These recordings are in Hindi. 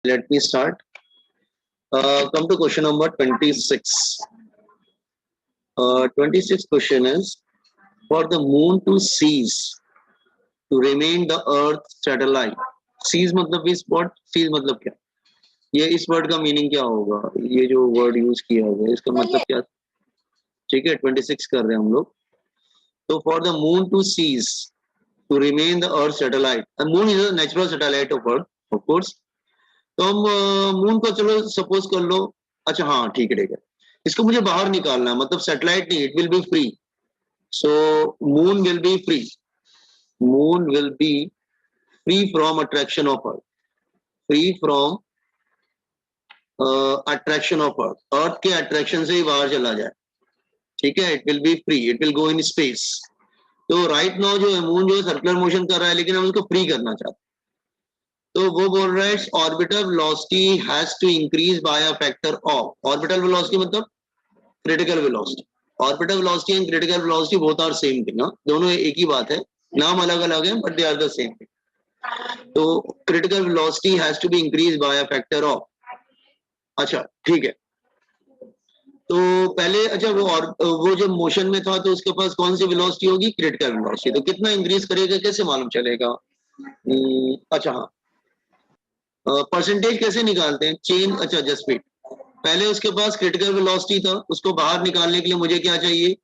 Let me start. Come to question number 26. 26th question is, for the moon to cease to remain the earth satellite. Cease मतलब इस word, cease मतलब क्या? ये इस वर्ड का मीनिंग क्या होगा? ये जो वर्ड यूज किया हुआ है इसका मतलब क्या? ठीक है, 26 कर रहे हैं हम लोग. तो for the moon to cease to remain the earth satellite, moon is a natural satellite of earth of course. तो हम मून को चलो सपोज कर लो. अच्छा हाँ ठीक है, इसको मुझे बाहर निकालना है, मतलब सैटेलाइट नहीं, it will be free. So moon will be free. Moon will be free from attraction of earth. Free from attraction of earth. Earth के अट्रैक्शन से ही बाहर चला जाए. ठीक है, it will be free, it will go in space. तो राइट नाउ जो है मून जो है सर्कुलर मोशन कर रहा है, लेकिन हम उसको फ्री करना चाहते हैं. तो वो बोल रहा है orbital velocity has to increase by a factor of. Orbital velocity मतलब critical velocity. Orbital velocity and critical velocity both are same thing. दोनों एक ही बात है, नाम अलग अलग है but they are the same thing. तो critical velocity has to be increase by a factor of. अच्छा ठीक है. तो पहले अच्छा वो जब मोशन में था तो उसके पास कौन सी वेलोसिटी होगी? Critical velocity. तो कितना इंक्रीज करेगा कैसे मालूम चलेगा? अच्छा हाँ, परसेंटेज कैसे निकालते हैं? चेंज. अच्छा जस्ट वेट, पहले उसके पास क्रिटिकल वेलोसिटी था, उसको बाहर निकालने के लिए मुझे क्या चाहिए?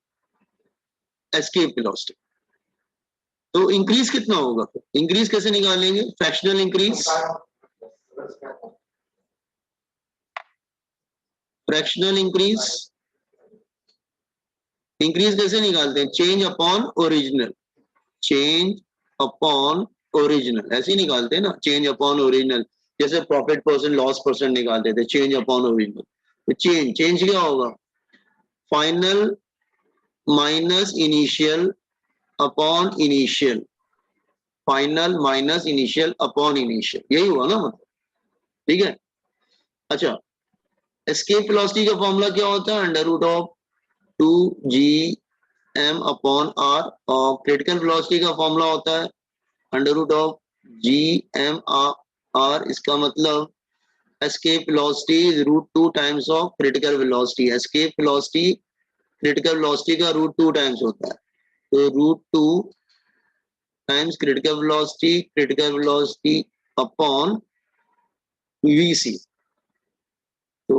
Escape velocity. तो इंक्रीज कितना होगा? इंक्रीज कैसे निकालेंगे? Fractional increase. Fractional increase. Increase कैसे निकालते हैं? Change upon original. Change upon original ऐसे ही निकालते हैं ना, चेंज अपॉन ओरिजिनल. जैसे प्रॉफिट परसेंट लॉस परसेंट निकालते थे, चेंज अपॉन ओरिजिनल. तो चेंज क्या होगा? Final minus initial upon initial. Final minus initial upon initial, यही हुआ ना मतलब. ठीक है. अच्छा, एस्केप वेलोसिटी का फॉर्मूला क्या होता है? Under root of 2g m upon r. और क्रिटिकल वेलोसिटी का फॉर्मूला होता है under root of g m r. इसका मतलब escape velocity is √2 times of critical velocity. Escape velocity critical velocity का √2 टाइम्स होता है. तो √2 times critical velocity upon vc. तो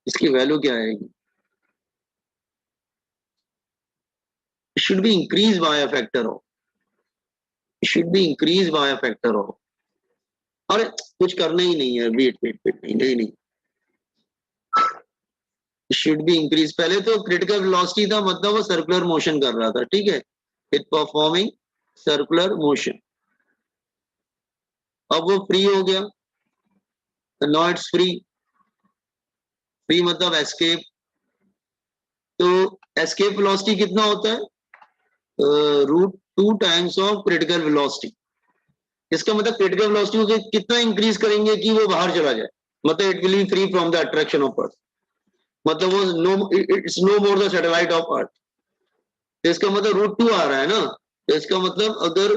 इसकी वैल्यू क्या आएगी? should be increased by a factor of. should be increased by a factor of. अरे कुछ करना ही नहीं है. वेट नहीं. should be increased. पहले तो क्रिटिकल वेलोसिटी था, मतलब वो सर्कुलर मोशन कर रहा था. ठीक है, इट परफॉर्मिंग सर्कुलर मोशन. अब वो फ्री हो गया. Now it's free. फ्री मतलब एस्केप. तो एस्केप वेलोसिटी कितना होता है? √2 टाइम्स ऑफ क्रिटिकल वेलोसिटी. इसका मतलब क्रिटिकल वेलोसिटी को कितना इंक्रीज करेंगे कि वो बाहर चला जाए? मतलब it will be free from the attraction of earth. मतलब वो it's no more the satellite of earth. तो इसका मतलब √2 आ रहा है ना. तो इसका मतलब अगर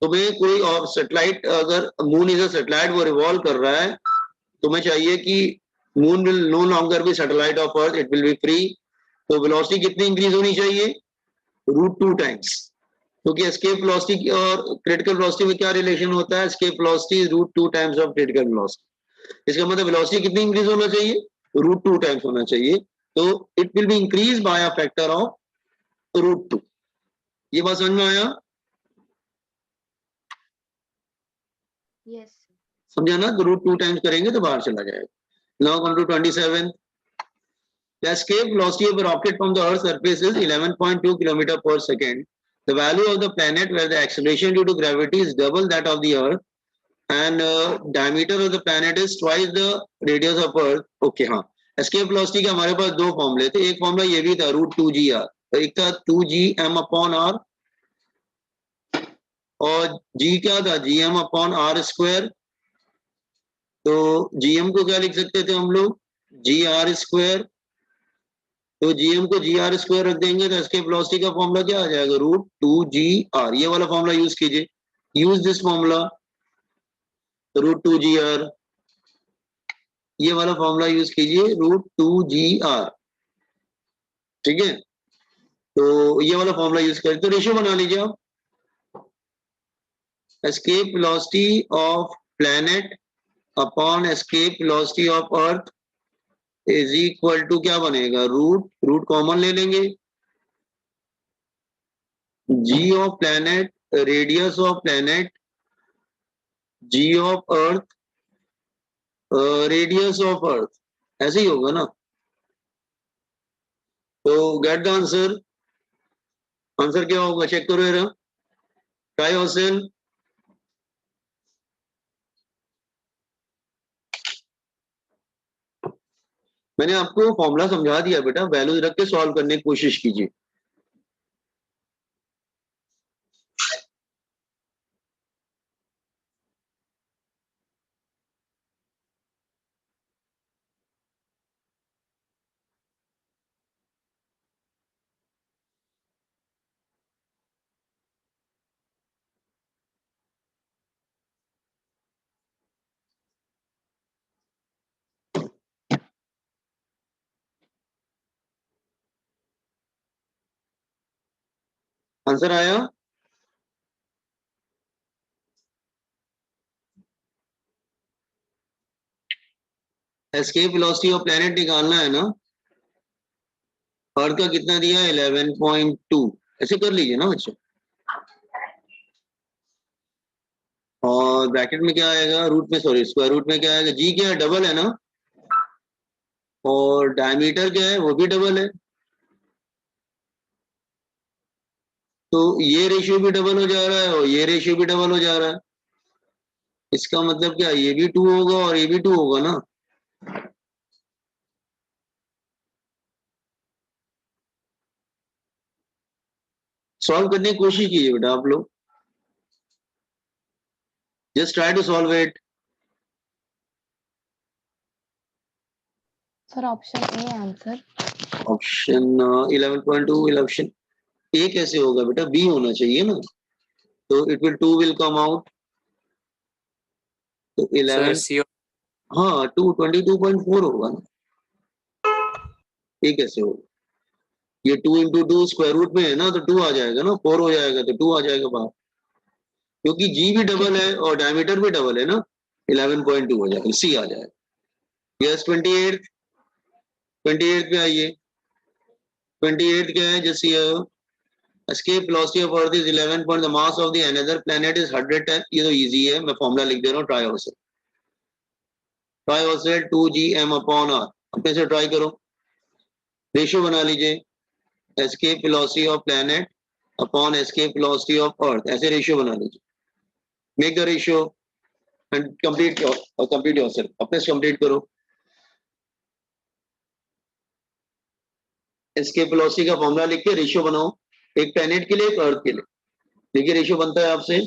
तुम्हें कोई और सैटेलाइट, अगर मून इज अ सैटेलाइट, वो रिवॉल्व कर रहा है, तुम्हें चाहिए कि moon will no longer be satellite of earth, it will be free. तो वेलोसिटी कितनी इंक्रीज होनी चाहिए? √2 टाइम्स. क्योंकि एस्केप वेलोसिटी और क्रिटिकल वेलोसिटी में क्या रिलेशन होता है? Escape velocity is √2 times of critical velocity. इसका मतलब वेलोसिटी कितनी इंक्रीज होना चाहिए? √2 टाइम्स होना चाहिए. तो it will B increase by a factor of √2. ये बात समझ में आया? Yes. समझा ना? तो √2 टाइम्स करेंगे तो बाहर चला जाएगा. Now come to 27. The escape velocity of a rocket from the Earth's surface is 11.2 km per second. The value of the planet where the acceleration due to gravity is double that of the Earth and diameter of the planet is twice the radius of Earth. Okay, हाँ. Escape velocity के हमारे पास दो फॉर्मूले थे. एक फॉर्मूला ये भी था √2gr. एक था 2gm अपॉन r और g क्या था? gm upon r square. तो gm को क्या लिख सकते थे हम लोग? gr square. तो gm को gr स्क्वायर रख देंगे तो एस्केप वेलोसिटी का फॉर्मूला क्या आ जाएगा? √2gr. ये वाला फॉर्मूला यूज कीजिए. Use this formula. तो √2GR, ये वाला फॉर्मूला यूज कीजिए, √2GR, ठीक है। तो ये वाला फॉर्मूला यूज करें तो रेशियो बना लीजिए आप, escape velocity of planet upon escape velocity of earth is equal to क्या बनेगा, रूट कॉमन ले लेंगे, g of planet, radius of planet, g of earth, radius of earth, ऐसे ही होगा ना। तो गेट द आंसर, आंसर क्या होगा चेक करो जरा, ट्राई योरसेल्फ। मैंने आपको फॉर्मूला समझा दिया बेटा, वैल्यूज रख के सॉल्व करने की कोशिश कीजिए। आंसर आया? एस्केप वेलोसिटी ऑफ प्लैनेट निकालना है ना, अर्थ का कितना दिया है 11.2, ऐसे कर लीजिए ना बच्चों। और ब्रैकेट में क्या आएगा, रूट में, सॉरी स्क्वायर रूट में क्या आएगा, जी क्या है, डबल है ना, और डायमीटर क्या है, वो भी डबल है, तो ये रेशियो भी डबल हो जा रहा है और ये रेशियो भी डबल हो जा रहा है। इसका मतलब क्या, ये भी 2 होगा और ये भी 2 होगा ना। सॉल्व करने की कोशिश कीजिए बेटा आप लोग, just try to solve it. Sir option A answer. Option 11.2, option A कैसे होगा बेटा, बी होना चाहिए ना, तो it will 2 will come out, तो 11, हाँ 22.4 होगा ना, ये कैसे होगा, ये 2 इंटू 2 स्क्वायर रूट में है ना, तो 2 आ जाएगा ना, 4 हो जाएगा तो 2 आ जाएगा बाहर, क्योंकि जी भी डबल है और डायमीटर भी डबल है ना, 11.2 हो जाएगा, सी आ जाएगा। यस 28, 28 पे आइए, 28 क्या है, जैसे escape velocity of earth is 11 point, the mass of the another planet is 100 10, ये तो इजी है, मैं फॉर्मूला लिख दे रहा हूँ, try yourself 2gm upon r, अपने से ट्राई करो, रेशियो बना लीजिए, escape velocity of planet upon escape velocity of earth, ऐसे रेशियो बना लीजिए, make the ratio and complete yourself, अपने से कंप्लीट करो। एस्केप वेलोसिटी का फॉर्मूला लिख के रेशियो बनाओ, एक प्लैनेट के लिए एक अर्थ के लिए, देखिए रेशियो बनता है आपसे,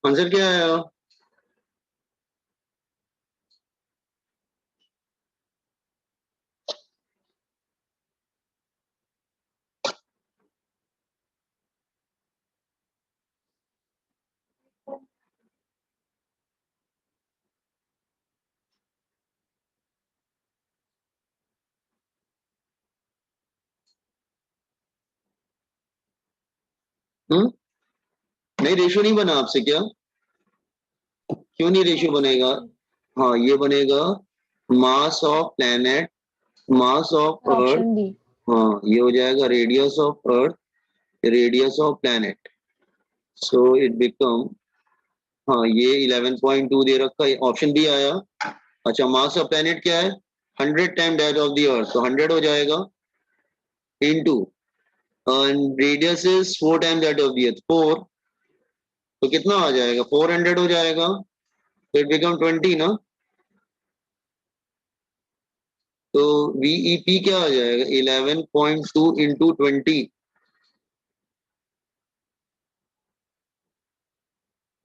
आंसर क्या आया? नहीं रेशियो नहीं बना आपसे क्या, क्यों नहीं रेशियो बनेगा, हाँ ये बनेगा mass of planet, mass of earth, option B. हाँ ये हो जाएगा radius of earth, radius of planet, so it become, हाँ ये 11.2 दे रखा है, ऑप्शन बी आया। अच्छा मास ऑफ प्लैनेट क्या है, 100 टाइम दैट ऑफ द अर्थ, तो 100 हो जाएगा into radius is 4 time that of the अर्थ 4, तो कितना आ जाएगा 400 हो जाएगा, तो इट बिकम 20 ना। तो VEP क्या आ जाएगा 11.2 इंटू 20,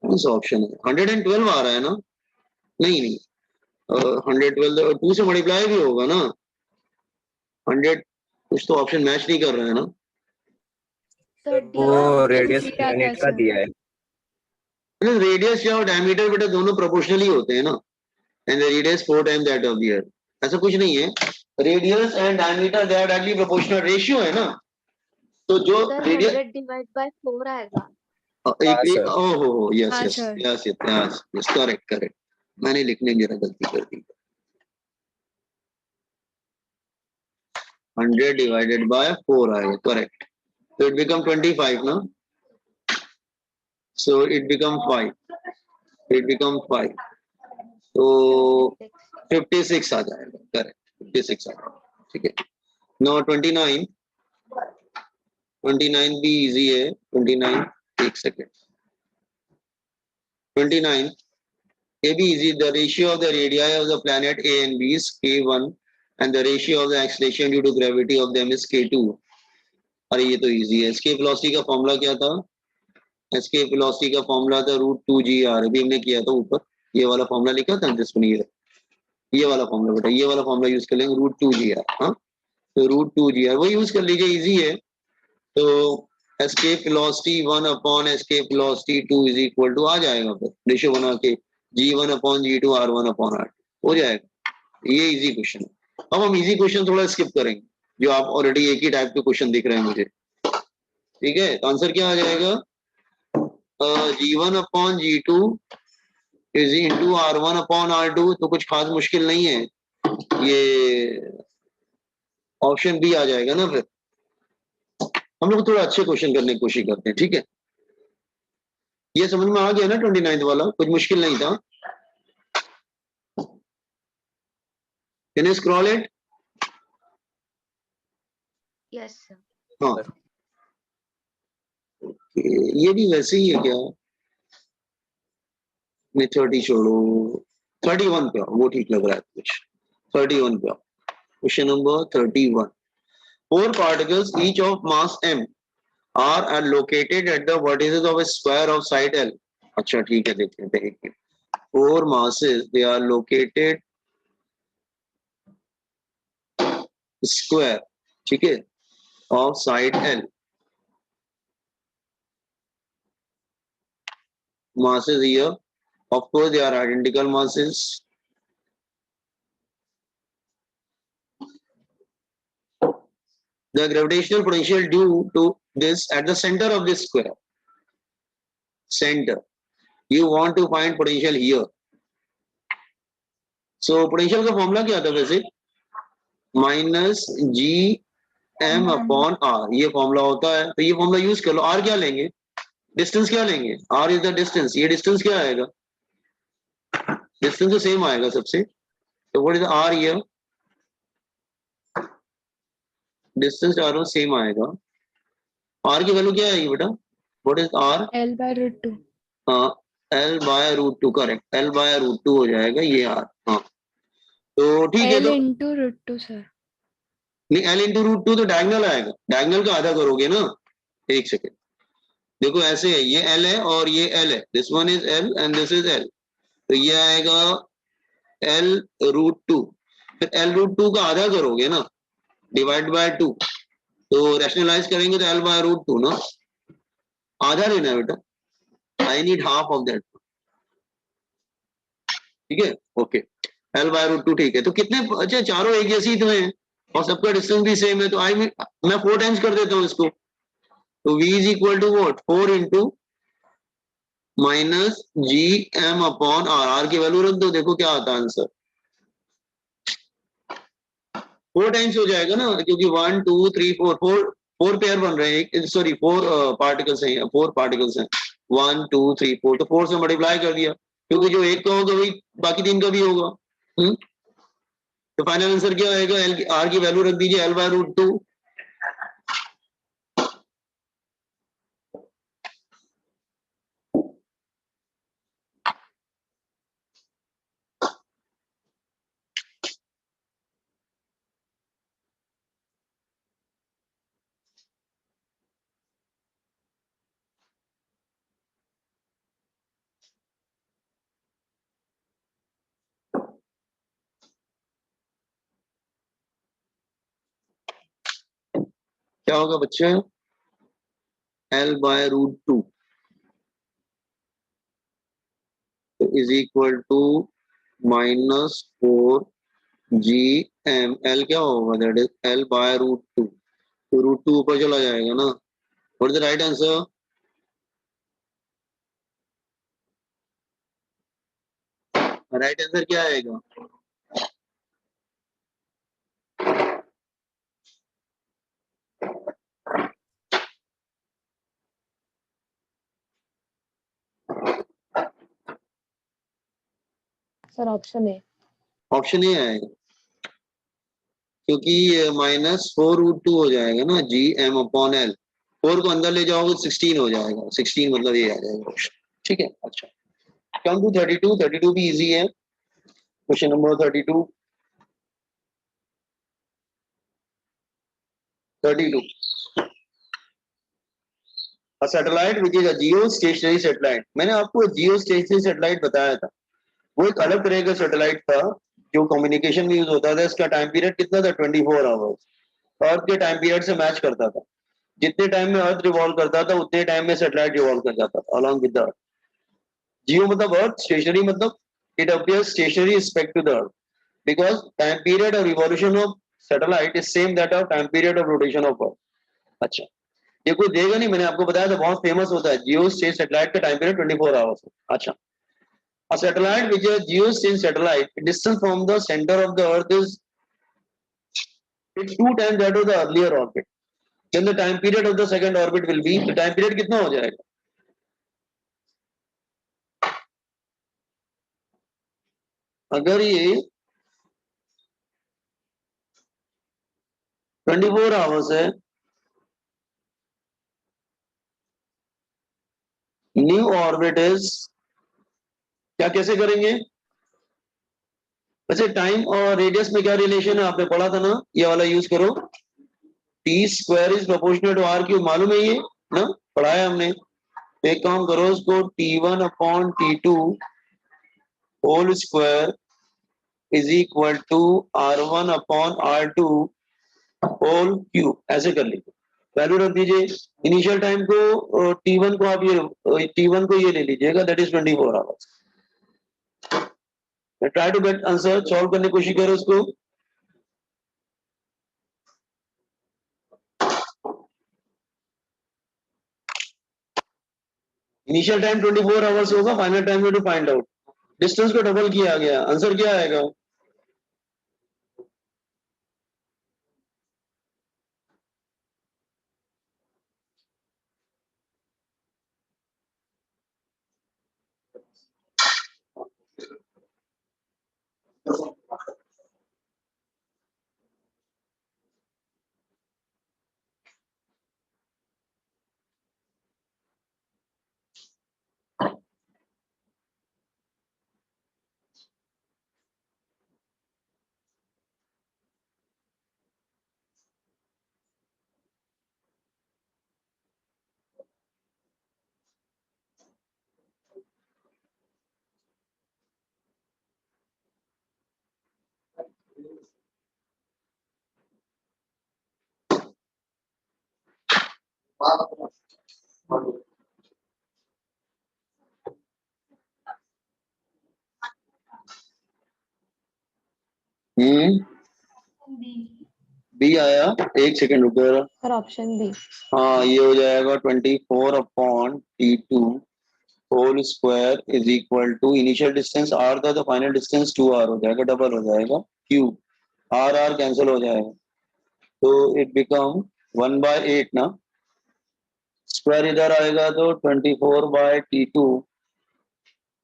कौन सा ऑप्शन है 112 आ रहा है ना, नहीं नहीं 112 2 से मल्टीप्लाई भी होगा ना 100, कुछ तो ऑप्शन मैच नहीं कर रहा है ना। सर वो डी रेडियस क्या प्लैनेट का सर? दिया है। रेडियस या डायमीटर बेटा दोनों प्रोपोर्शनली होते हैं ना, and the radius 4 time that of the earth, ऐसा कुछ नहीं है, radius and diameter they are directly proportional, ratio है ना। तो जो सर रेडियस 100 डिवाइड बाय 4 आएगा। एक हाँ, एक सर। ओहो यस हाँ, yes sir. Yes yes yes correct correct, मैंने लिखने में जरा गलती कर दी। 100 डिवाइडेड बाय 4 आएगा, करेक्ट, so it become 25 ना, so it become 5, it become 5, तो 56 आ जाएगा, करेक्ट 56 आ जाएगा, ठीक है। now 29 भी इजी है, 29 एक सेकेंड, 29 ये भी easy, the ratio of the radii of the planet A and B is K1 and the ratio of the acceleration due to gravity of them is K2। अरे ये तो इजी है, एस्केप वेलोसिटी का फॉर्मूला क्या था, एस्केप वेलोसिटी का फॉर्मूला था √2gr, अभी हमने किया था ऊपर, ये वाला फॉर्मूला लिखा था जिसमें ये वाला फॉर्मूला बेटा, ये वाला फॉर्मूला यूज कर लेंगे √2gr, हाँ तो √2gr वो यूज कर लीजिए, इजी है। तो escape velocity 1 upon escape velocity 2 is equal to आ जाएगा, फिर रेशियो बना के g1 upon g2 r1 upon r2 हो जाएगा, ये इजी क्वेश्चन है। अब हम इजी क्वेश्चन थोड़ा स्किप करेंगे, जो आप ऑलरेडी एक ही टाइप के क्वेश्चन दिख रहे हैं मुझे, ठीक है। तो आंसर क्या आ जाएगा, g1 upon g2 is into r1 upon r2, तो कुछ खास मुश्किल नहीं है, ये ऑप्शन बी आ जाएगा ना। फिर हम लोग थोड़ा अच्छे क्वेश्चन करने की कोशिश करते हैं, ठीक है। ये समझ में आ गया ना 29 वाला, कुछ मुश्किल नहीं था। Can you scroll it? Yes sir. हाँ ये भी वैसे ही है क्या, नहीं 30 छोड़ो, 31 पे आओ, वो ठीक लग रहा है कुछ, 31 पे आओ, question number 31। 4 particles each of mass m are located at the vertices of a square of side L। अच्छा ठीक है, देखते हैं 4 masses they are located square, ठीक है, of side L, masses here of course they are identical masses, the gravitational potential due to this at the center of this square, center, you want to find potential here, so potential का फॉर्मूला क्या था वैसे, minus G M upon R, ये फॉर्मूला होता है, तो ये फॉर्मूला यूज कर लो। आर क्या लेंगे, डिस्टेंस क्या लेंगे, आर इज द डिस्टेंस, ये डिस्टेंस क्या आएगा, डिस्टेंस तो सेम आएगा सबसे, तो व्हाट इज आर, ये डिस्टेंस आर सेम आएगा, आर की वैल्यू क्या आएगी बेटा, व्हाट इज आर, L/√2। हाँ L/√2, करेक्ट L/√2 हो जाएगा ये आर, हाँ तो ठीक है। तो L/√2 सर। नहीं L/√2 तो डायगोनल आएगा, डायगोनल का आधा करोगे ना, एक सेकेंड देखो ऐसे है, ये L है और ये L है, this one is L and this is L, तो ये आएगा L√2, फिर L√2 का आधा करोगे ना, डिवाइड बाय 2, तो रैशनलाइज करेंगे तो L/√2 ना, आधा लेना है बेटा, I need half of that, ठीक है ओके, L/√2 ठीक है। तो कितने, अच्छा चारों एक जैसी ही तो हैं और सबका डिस्टेंस भी सेम है, तो आई मैं 4 टाइम्स कर देता हूँ इसको, तो V is equal to what 4 into minus G M upon R, R की वैल्यू रख दो, देखो क्या आता है आंसर, 4 टाइम्स हो जाएगा ना, क्योंकि 1 2 3 4 4 पेयर बन रहे हैं, सॉरी 4 पार्टिकल्स हैं, 4 पार्टिकल्स हैं, 1 2 3 4, तो 4 से मल्टीप्लाई कर दिया, क्योंकि जो एक का होगा वही बाकी 3 का भी होगा। तो फाइनल आंसर क्या आएगा? एल आर की वैल्यू रख दीजिए L/√2। क्या होगा बच्चे? L/√2 is equal to -4 GM। L क्या होगा? That is L/√2। तो √2 ऊपर चला जाएगा ना। What is the right answer? Right answer क्या आएगा? Sir option A. Option A आएगा, क्योंकि -4√2 हो जाएगा ना GM/L। 4 को अंदर ले जाओगे 16 हो जाएगा। 16 मतलब ये आ जाएगा ऑप्शन। ठीक है, अच्छा। Come to 32। 32 भी इजी है। Question number 32। 32 A satellite which is a geostationary satellite। मैंने आपको geostationary satellite बताया था। वो एक अलग तरह का सैटेलाइट था जो कम्युनिकेशन में यूज होता था। इसका टाइम पीरियड कितना था? 24 आवर्स। अर्थ के टाइम पीरियड से मैच करता था। जितने टाइम में अर्थ रिवॉल्व करता था उतने टाइम में सैटेलाइट रिवॉल्व कर जाता था along with the earth. Geo मतलब अर्थ, स्टेशनरी मतलब it appears stationary respect to the earth because time period of revolution of satellite is same that of time period of rotation of earth. अच्छा, ये कोई देगा नहीं, मैंने आपको बताया था, बहुत फेमस होता है। जियो स्टेज सैटेलाइट का टाइम पीरियड 24 आवर्स है। अच्छा, a satellite which is geosync satellite distance from the center of the earth is it's 2 times that of the earlier orbit, then the time period of the second orbit will be, the time period कितना हो जाएगा? अगर ये 24 आवर्स है, न्यू ऑर्बिट इज क्या, कैसे करेंगे? वैसे टाइम और रेडियस में क्या रिलेशन है आपने पढ़ा था ना, ये वाला यूज करो। T² is proportional to R³ मालूम है ये ना, पढ़ाया हमने। एक काम करो, इसको T1/T2 whole square is equal to R1/R2 whole cube, ऐसे कर लीजिए। वैल्यू रख दीजिए। इनिशियल टाइम को T1 को आप ये T1 को ये ले लीजिएगा, that is 24 hours. Try to get answer, solve करने की कोशिश करो उसको। इनिशियल टाइम 24 आवर्स होगा, final time to find out. Distance को डबल किया गया, आंसर क्या आएगा? बी आया, एक सेकंड रुक जरा। Sir option B. हाँ, ये हो जाएगा 24/T2 whole square is equal to, initial distance r था तो फाइनल डिस्टेंस 2r हो जाएगा, डबल हो जाएगा, क्यूब। r कैंसिल हो जाएगा, तो इट बिकम 1/8 ना। स्क्वायर इधर आएगा तो 24/T2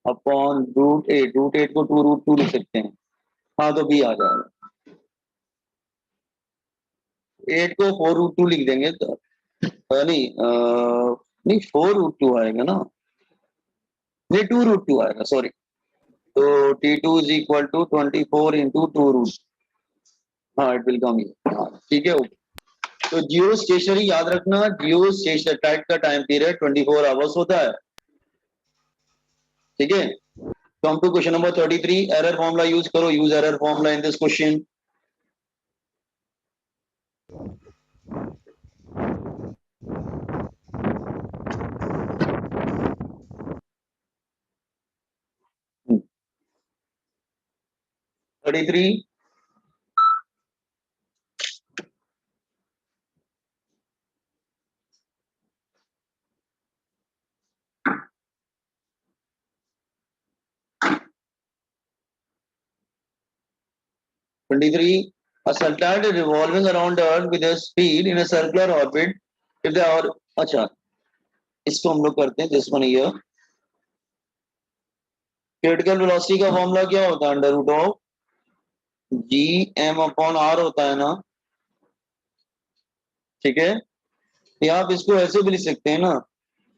अपॉन √8। √8 को 2√2 लिख सकते हैं। हाँ, तो बी आ जाएगा। 8 को 4√2 लिख देंगे तो नहीं 4√2 आएगा ना, नहीं 2√2 आएगा, सॉरी। तो T2 is equal to 24 into 2√, हाँ इट विल कम, ठीक है। तो जियो स्टेशनरी याद रखना, जियो स्टेशनरी टाइट का टाइम पीरियड 24 आवर्स होता है, ठीक है। Come to question number 33, error formula use करो, use error formula in this question. Hmm. 33, a satellite is revolving around the earth with a speed in a circular orbit if they are, अच्छा इसको हम लोग करते हैं this one here. Critical velocity का फॉर्मूला क्या होता है, under root of G M upon R होता है ना, ठीक है। या आप इसको ऐसे भी लिख सकते हैं ना,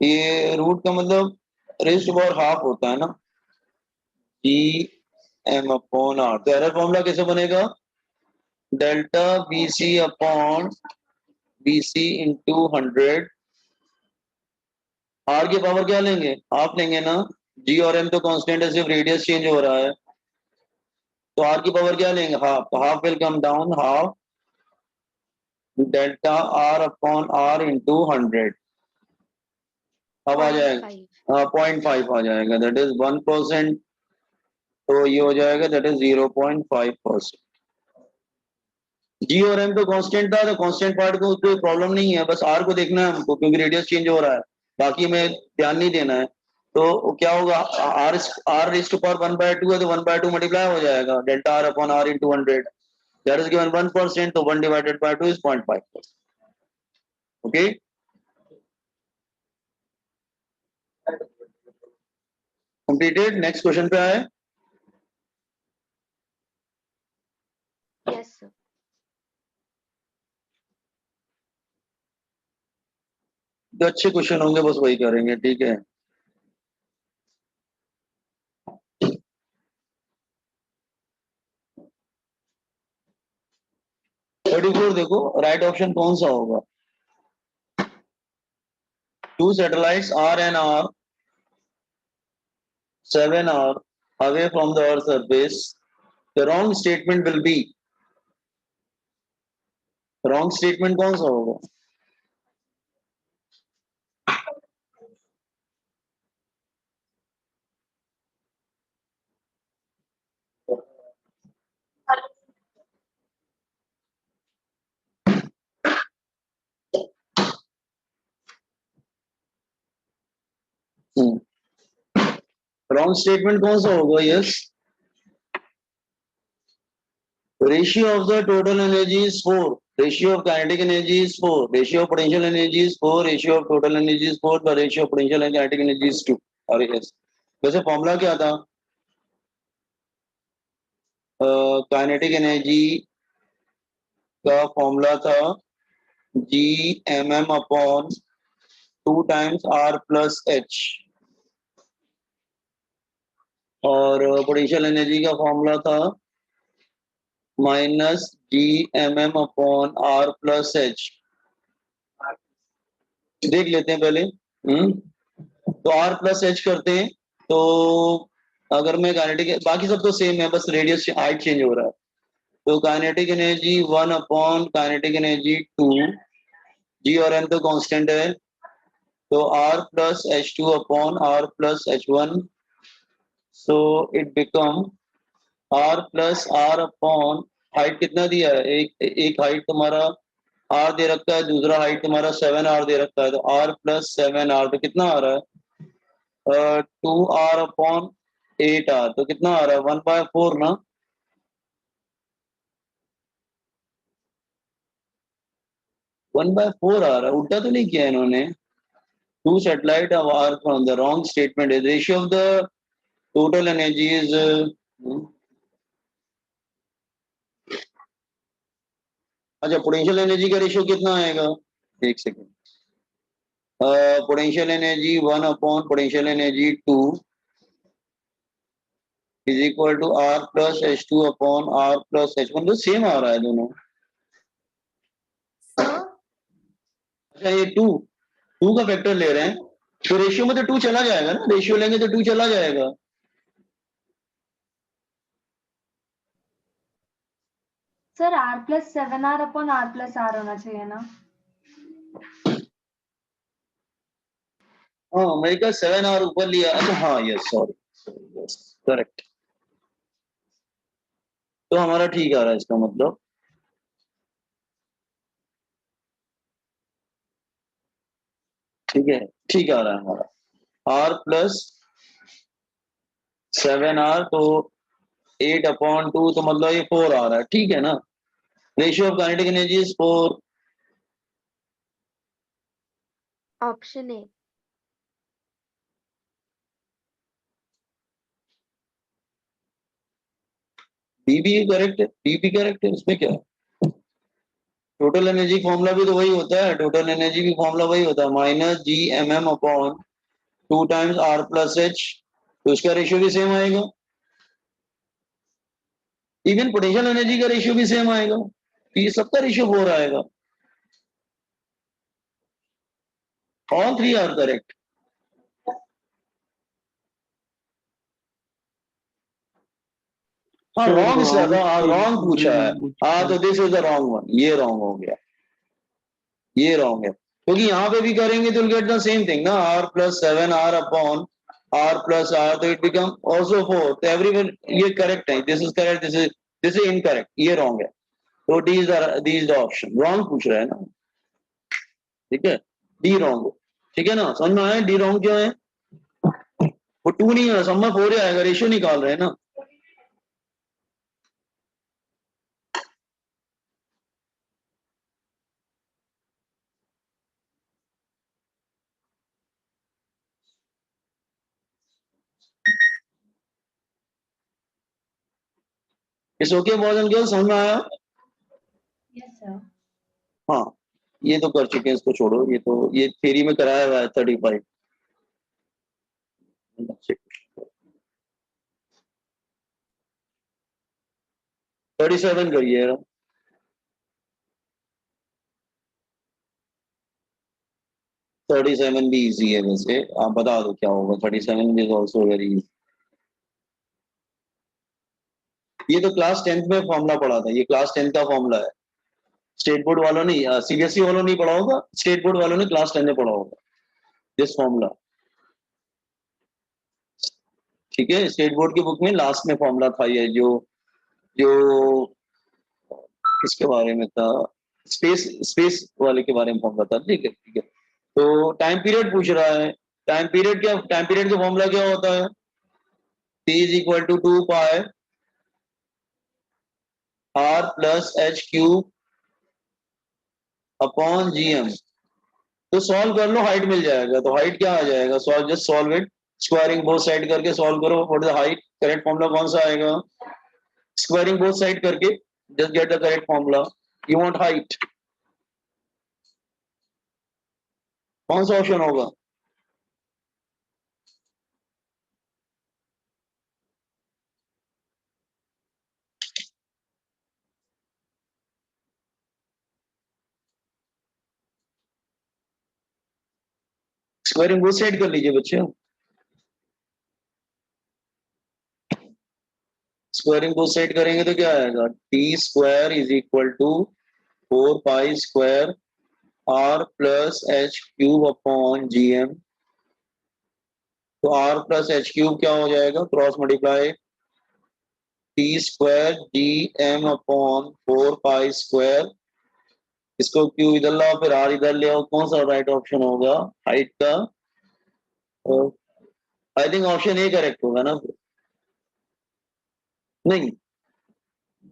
ये रूट का मतलब रेस्ट पावर हाफ होता है ना, जी एम अपॉन आर। तो एरर फॉर्मूला कैसे बनेगा, delta B C upon B C into 100, R की पावर क्या लेंगे, हाफ लेंगे ना, जी और एम तो कांस्टेंट है, सिर्फ रेडियस चेंज हो रहा है, तो आर की पावर क्या लेंगे, हाफ, तो half will come down, half delta R upon R into 100, अब आ जाएगा 0.5 आ जाएगा, दैट इज 1%, तो ये हो जाएगा दैट इज 0.5%। जी और एम तो कांस्टेंट था, तो कांस्टेंट पार्ट को कोई प्रॉब्लम नहीं है, बस आर को देखना है हमको क्योंकि रेडियस चेंज हो रहा है, बाकी में ध्यान नहीं देना है। तो क्या होगा, R R raise to power 1/2 है, तो 1/2 मल्टीप्लाई हो जाएगा, delta R upon R into 100, that is given 1%, तो 1 divided by 2 is 0.5%। Okay, completed. Next question पे आए। Yes sir. जो अच्छे क्वेश्चन होंगे बस वही करेंगे, ठीक है। थर्टी फोर देखो, राइट ऑप्शन कौन सा होगा, two satellites R and R 7 hours away from the earth surface, the wrong statement will be, wrong statement कौन सा होगा, रॉन्ग स्टेटमेंट कौन सा होगा, yes. Ratio of the total energy is 4, ratio of kinetic energy is 4, ratio of potential energy is 4, ratio of total energy is 4, the ratio of potential and kinetic energy is 2। अरे यस, वैसे फॉर्मूला क्या था, काइनेटिक एनर्जी का फॉर्मूला था G M M upon 2 times R plus H, और पोटेंशियल एनर्जी का फॉर्मूला था minus G M M upon R plus H. देख लेते हैं पहले, तो आर प्लस एच करते हैं, तो अगर मैं काइनेटिक, बाकी सब तो सेम है, बस रेडियस हाइट चेंज हो रहा है, तो kinetic energy 1 upon kinetic energy 2, G और एम तो कांस्टेंट है, तो R plus H two upon R plus H one, so it become R plus R upon, height कितना दिया है, एक हाइट तुम्हारा आर दे रखा है, दूसरा हाइट तुम्हारा 7 आर दे रखा है, तो आर प्लस 7 आर, तो कितना आ रहा है 2 आर अपॉन 8 आर, तो कितना आ रहा है 1/4 ना, 1/4 आ रहा है, उल्टा तो नहीं किया इन्होंने। Two satellite R from the wrong statement, ratio of the total energy is अच्छा, पोटेंशियल एनर्जी का रेशियो कितना आएगा? एक second. Potential energy 1 upon potential energy 2 is equal to R plus H two upon R plus H one. तो सेम आ रहा है दोनों। अच्छा, ये टू का फैक्टर ले रहे हैं तो रेशियो में तो 2 चला जाएगा ना, रेशियो लेंगे तो 2 चला जाएगा। सर R+7R अपॉन R+R होना चाहिए ना? हाँ, मेरे का 7R ऊपर लिया। अच्छा हाँ, यस, सॉरी, यस, करेक्ट। तो हमारा ठीक आ रहा है इसका मतलब। ठीक है, ठीक आ रहा है हमारा। R+7R तो 8/2 तो मतलब ये 4 आ रहा है, ठीक है ना। Ratio of kinetic energy is 4। Option A. B भी करेक्ट है, बी भी करेक्ट है, इसमें क्या है। टोटल एनर्जी फॉर्मूला भी तो वही होता है, टोटल एनर्जी भी फॉर्मूला वही होता है, -GMM/2 टाइम्स R+H। तो इसका रेशियो भी सेम आएगा। इवन पोटेंशियल एनर्जी का रेशियो भी सेम आएगा, तो ये सबका रेशियो 4 आएगा। All 3 are correct. हाँ, रॉन्ग इसका था, रॉन्ग पूछा है। हाँ, तो this is the wrong one, ये रॉन्ग हो गया, ये रॉन्ग है। क्योंकि यहाँ पे भी करेंगे तो गेट द सेम थिंग ना, R+7R अपॉन R+R, तो इट बिकम ऑल्सो 4। तो एवरीवन ये करेक्ट है, this is correct, this is incorrect, ये रॉन्ग है। तो D is the option. Wrong पूछ रहा है ना, ठीक है, डी रॉन्ग। ठीक है ना, समझ में आया डी रॉन्ग क्यों है। वो 2 नहीं है, सब में 4 ही आएगा, रेशियो निकाल रहे हैं ना। इस ओके बॉयज एंड गर्ल्स, समझ में आया। Yes sir. हाँ, ये तो कर चुके हैं, इसको छोड़ो, ये तो ये थ्योरी में कराया हुआ है 35। 37 करिए। 37 भी इजी है वैसे, आप बता दो क्या होगा। 37 इज ऑल्सो वेरी इजी। ये तो क्लास 10th में फॉर्मूला पढ़ा था, ये क्लास 10th का फॉर्मूला है। स्टेट बोर्ड वालों ने, सीबीएसई वालों नहीं पढ़ा होगा, स्टेट बोर्ड वालों ने क्लास 10 में पढ़ा होगा दिस फॉर्मूला। ठीक है, स्टेट बोर्ड की बुक में लास्ट में फॉर्मूला था ये, जो जो किसके बारे में था, स्पेस वाले के बारे में फॉर्मूला था। ठीक है, ठीक है। तो टाइम पीरियड पूछ रहा है। टाइम पीरियड क्या, टाइम पीरियड का फॉर्मूला क्या होता है? T is equal to 2 pi R+H³ upon GM। तो सॉल्व कर लो, हाइट मिल जाएगा। तो हाइट क्या आ जाएगा, solve, just solve it, squaring both side करके सॉल्व करो। What is the height, correct formula कौन सा आएगा? स्क्वायरिंग बोथ साइड करके just get the correct formula. You want height, कौन सा ऑप्शन होगा? स्क्वायरिंग बोथ साइड कर लीजिए बच्चे। स्क्वायरिंग बोथ साइड करेंगे तो क्या आएगा? T² is equal to 4 pi square R+H³ upon GM। तो R+H³ क्या हो जाएगा, cross multiply T² GM upon 4 pi square. इसको Q इधर लाओ, फिर R इधर ले आओ, कौन सा राइट ऑप्शन होगा हाइट का? I think option A correct होगा ना। नहीं,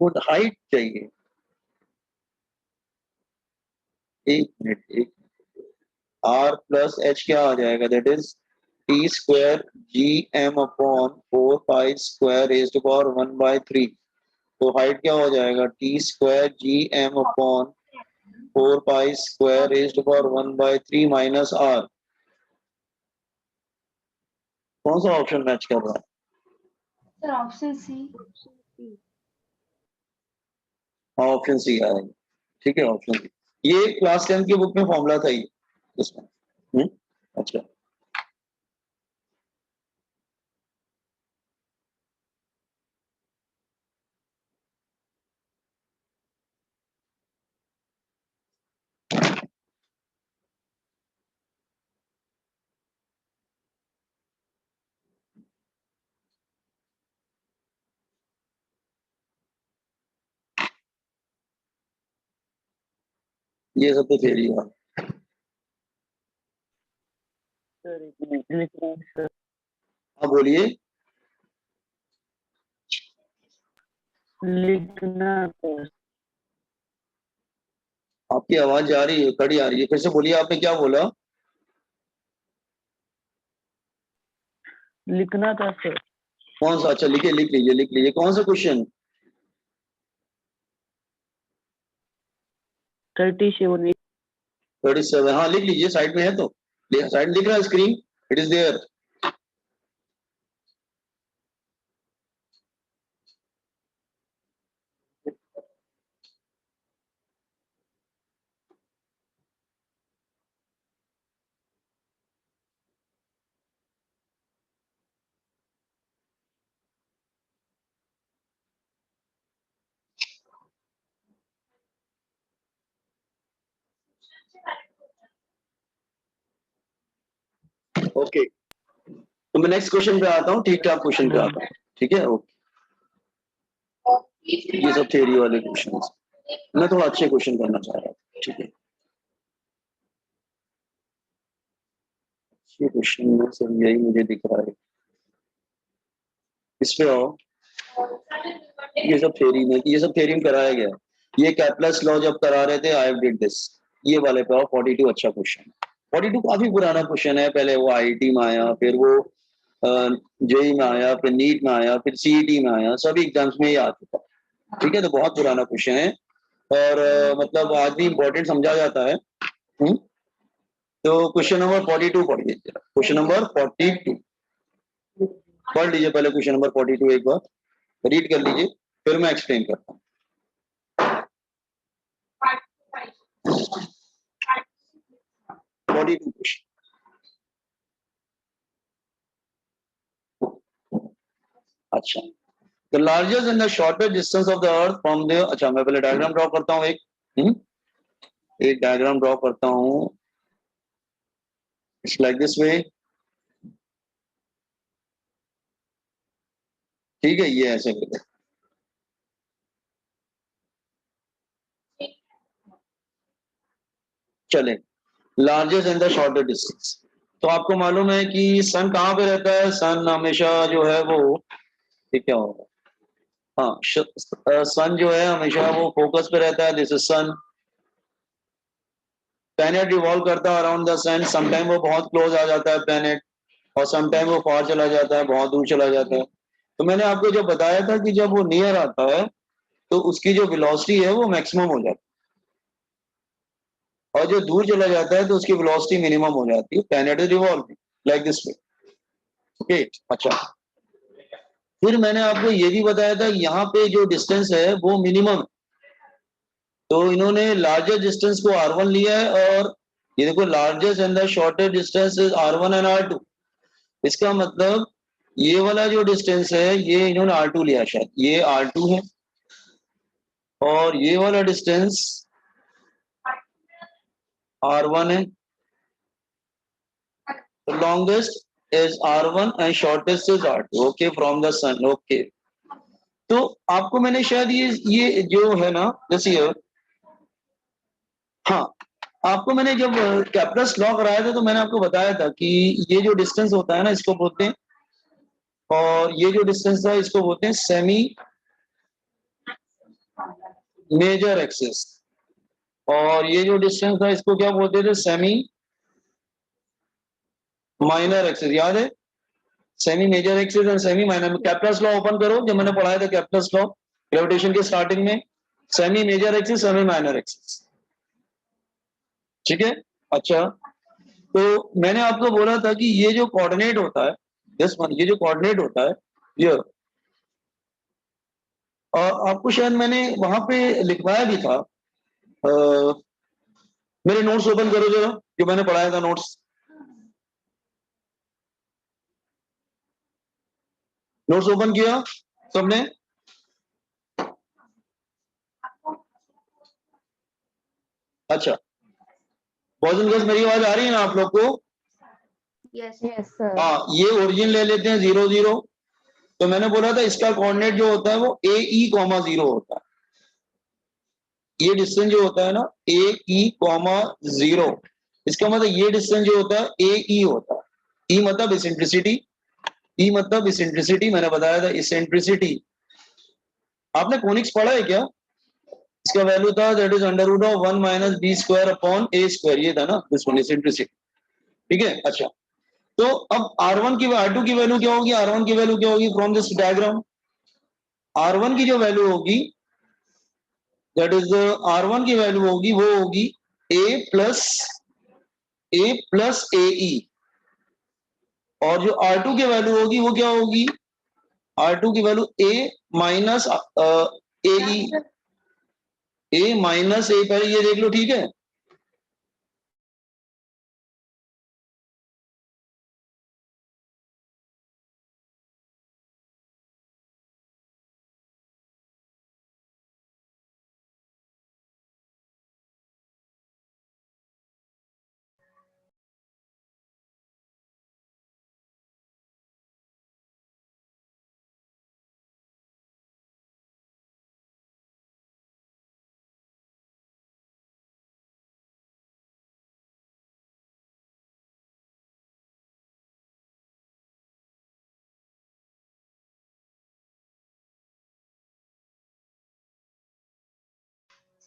गुड हाइट चाहिए। एक मिनट, एक R+H क्या आ जाएगा, that is T² GM upon 4 pi square raised to power 1/3। तो हाइट क्या हो जाएगा, T² GM upon 4 pi square raised to power 1/3 minus r। कौन सा ऑप्शन मैच कर रहा है? Sir option C. Option C आएगा। ठीक है, ऑप्शन सी। ये क्लास 10 की बुक में फॉर्मूला था ये इसमें। अच्छा, ये सब तो थ्योरी है। हाँ बोलिए। लिखना तो आपकी आवाज जा रही है, कड़ी आ रही है, फिर से बोलिए, आपने क्या बोला? लिखना था सर। कौन सा? अच्छा लिखिए, लिख लीजिए, लिख लीजिए। कौन सा क्वेश्चन? 37। 37। हाँ लिख लीजिए, साइड में है तो। साइड दिख रहा है, screen, it is there. Okay, तो मैं नेक्स्ट क्वेश्चन पे आता हूँ। ठीक ठाक क्वेश्चन पे आता हूँ। ठीक है, ओके। ये सब थ्योरी वाले क्वेश्चन, मैं थोड़ा अच्छे क्वेश्चन करना चाह रहा था। ठीक है, ये क्वेश्चन में सर यही मुझे दिख रहा है। इस पे आओ। ये सब थ्योरी में, ये सब थ्योरी में कराया गया। ये कैपलस लॉ जब करा रहे थे, आई डिड दिस। ये वाले पे आओ। 42 अच्छा क्वेश्चन। 42 काफी पुराना क्वेश्चन है। पहले वो आईआईटी में आया, फिर वो जेई में आया, फिर नीट में आया, फिर सीईटी में आया, सभी एग्जाम्स में ये आ चुका। ठीक है, तो बहुत पुराना क्वेश्चन है और मतलब आज भी इम्पोर्टेंट समझा जाता है। तो क्वेश्चन नंबर 42 पढ़िए। क्वेश्चन नंबर 42 पढ़ लीजिए पहले। क्वेश्चन नंबर 42 एक बार रीड कर लीजिए, फिर मैं एक्सप्लेन करता हूँ। 42 क्वेश्चन। अच्छा, the largest and the shortest distance of the earth from the. अच्छा, मैं पहले डायग्राम ड्रॉ करता हूँ एक डायग्राम ड्रॉ करता हूँ। It's like this way. ठीक है, ये ऐसे करके चले। Largest and the shortest distance. तो आपको मालूम है कि सन कहाँ पे रहता है? सन हमेशा जो है वो, ये क्या होगा? हाँ, सन जो है हमेशा वो फोकस पे रहता है। This is sun. Planet revolve करता है अराउंड द सन। समटाइम वो बहुत क्लोज आ जाता है प्लैनेट, और समटाइम वो फार चला जाता है, बहुत दूर चला जाता है। तो मैंने आपको जब बताया था कि जब वो नियर आता है तो उसकी जो वेलोसिटी है वो मैक्सिमम हो जाती है, और जो दूर चला जाता है तो उसकी वेलोसिटी मिनिमम हो जाती है। Planet is revolving like this way. Okay, अच्छा। फिर मैंने आपको ये भी बताया था यहाँ पे जो डिस्टेंस है वो मिनिमम है। तो इन्होंने लार्जेस्ट डिस्टेंस को R1 लिया है, और ये देखो largest and the shortest distance is R1 and R2। इसका मतलब ये वाला जो डिस्टेंस है ये इन्होंने R2 लिया, शायद ये R2 है, और ये वाला डिस्टेंस R1 है। The longest is R1 and shortest is R2. Okay, from the sun. Okay. तो आपको मैंने शायद ये जो है ना, जैसे हाँ, आपको मैंने जब कैपलस लॉ कराया था तो मैंने आपको बताया था कि ये जो डिस्टेंस होता है ना इसको बोलते हैं, और ये जो डिस्टेंस था इसको बोलते हैं सेमी मेजर एक्सिस, और ये जो डिस्टेंस था इसको क्या बोलते थे? Semi minor axis. याद है? सेमी मेजर एक्सिस और semi minor. Kepler's law open करो, जब मैंने पढ़ाया था कैपलस लॉ ग्रेविटेशन के स्टार्टिंग में। Semi major axis, semi minor axis. ठीक है। अच्छा, तो मैंने आपको बोला था कि ये जो कोऑर्डिनेट होता है, दिस वन, ये जो कोऑर्डिनेट होता है ये, आपको शायद मैंने वहां पे लिखवाया भी था। मेरे नोट्स ओपन करो जरा, जो मैंने पढ़ाया था नोट्स। नोट्स ओपन किया सबने? अच्छा, बॉयज एंड गर्ल्स मेरी आवाज आ रही है ना आप लोग को? Yes yes sir. हाँ, ये ओरिजिन ले लेते हैं 0 0। तो मैंने बोला था इसका कोऑर्डिनेट जो होता है वो ए ई कॉमा 0 होता है। ये डिस्टेंस जो होता है ना ए ई कॉमा 0, इसका मतलब ये डिस्टेंस जो होता है ए ई होता है। ई मतलब इसेंट्रिसिटी, ई मतलब इसेंट्रिसिटी, मैंने बताया था इसेंट्रिसिटी। आपने कोनिक्स पढ़ा है क्या? इसका वैल्यू था that is under root of 1 minus B square upon A square, ये था ना दिस वन, इसेंट्रिसिटी। ठीक है। अच्छा, तो अब R1 की R2 की वैल्यू क्या होगी? R1 की वैल्यू क्या होगी फ्रॉम दिस डायग्राम? R1 की जो वैल्यू होगी दैट इज R1 की वैल्यू होगी, वो होगी a प्लस ए ई, और जो R2 की वैल्यू होगी वो क्या होगी? R2 की value a minus a e, a minus a, पहले ये देख लो, ठीक है।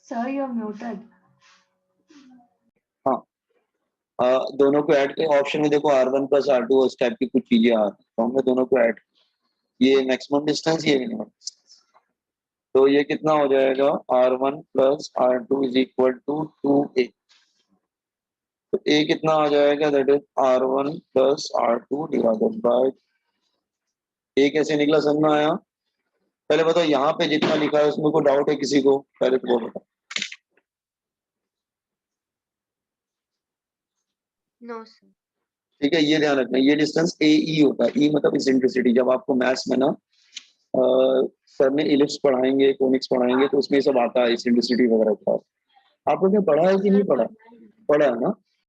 Sir, you're muted. हाँ, दोनों को ऐड के ऑप्शन में देखो R1 प्लस R2 उस टाइप की कुछ चीजें आ रही, तो हमने दोनों को ऐड, ये मैक्सिमम डिस्टेंस, ये मिनिमम डिस्टेंस, तो ये कितना हो जाएगा? R1 plus R2 is equal to 2a। तो a कितना आ जाएगा? That is R1 plus R2 divided by, a कैसे निकला समझ में आया? पहले बताओ यहाँ पे जितना लिखा है उसमें कोई डाउट है किसी को? पहले तो वो बताओ। No sir. ठीक है, ये ध्यान रखना, ये डिस्टेंस ए ई होता है। ई मतलब इसेंट्रिसिटी। जब आपको मैथ्स में ना सर ने इलिप्स पढ़ाएंगे, कोनिक्स पढ़ाएंगे, तो उसमें सब आता है इसेंट्रिसिटी वगैरह का। आपने पढ़ा है कि नहीं पढ़ा? पढ़ा है ना?